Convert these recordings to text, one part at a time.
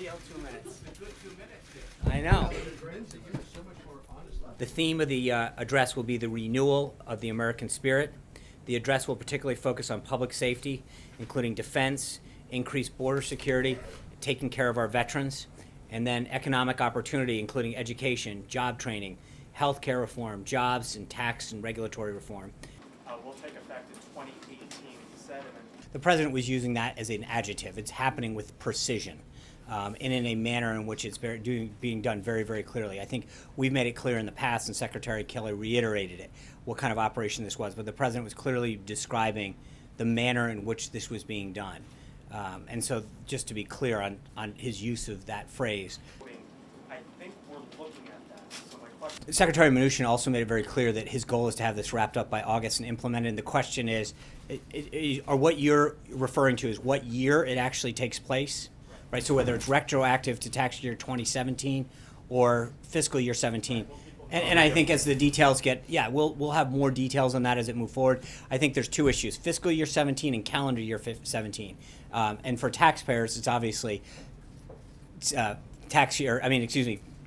yelled 2 minutes. It's a good 2 minutes there. I know. You're so much more honest. The theme of the address will be the renewal of the American spirit. The address will particularly focus on public safety, including defense, increased border security, taking care of our veterans, and then economic opportunity, including education, job training, health care reform, jobs, and tax and regulatory reform. Will take effect in 2018, he said. The president was using that as an adjective. It's happening with precision. And in a manner in which it's being done very, very clearly. I think we've made it clear in the past, and Secretary Kelly reiterated it, what kind of operation this was. But the president was clearly describing the manner in which this was being done. And so just to be clear on his use of that phrase. I think we're looking at that. So my question. Secretary Mnuchin also made it very clear that his goal is to have this wrapped up by August and implemented. And the question is, or what you're referring to is what year it actually takes place? Right, so whether it's retroactive to tax year 2017 or fiscal year 17, and I think as the details get, we'll have more details on that as it moves forward. I think there's two issues: fiscal year 17 and calendar year 17. And for taxpayers, it's obviously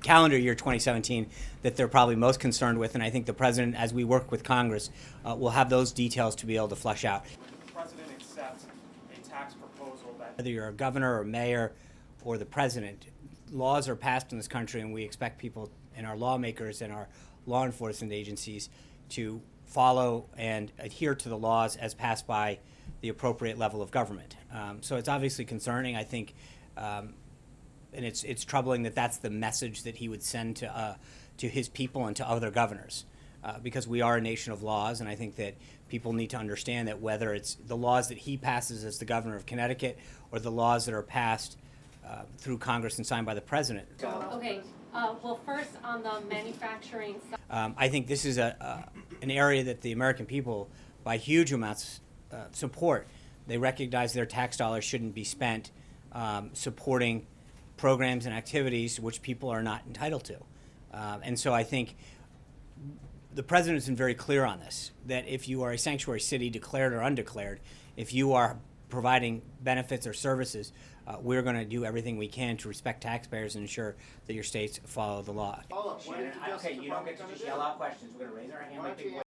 calendar year 2017 that they're probably most concerned with. And I think the president, as we work with Congress, will have those details to be able to flesh out. The president accepts a tax proposal that Whether you're a governor or mayor or the president, laws are passed in this country, and we expect people and our lawmakers and our law enforcement agencies to follow and adhere to the laws as passed by the appropriate level of government. So it's obviously concerning, I think, and it's troubling that that's the message that he would send to his people and to other governors. Because we are a nation of laws, and I think that people need to understand that whether it's the laws that he passes as the governor of Connecticut or the laws that are passed through Congress and signed by the president. Okay, well, first on the manufacturing side. I think this is an area that the American people, by huge amounts, support. They recognize their tax dollars shouldn't be spent supporting programs and activities which people are not entitled to. And so I think the president has been very clear on this, that if you are a sanctuary city, declared or undeclared, if you are providing benefits or services, we're going to do everything we can to respect taxpayers and ensure that your states follow the law. Follow up. What did the Justice Okay, you don't get Department to just gonna yell do? out questions. We're going to raise our hand Why like don't you big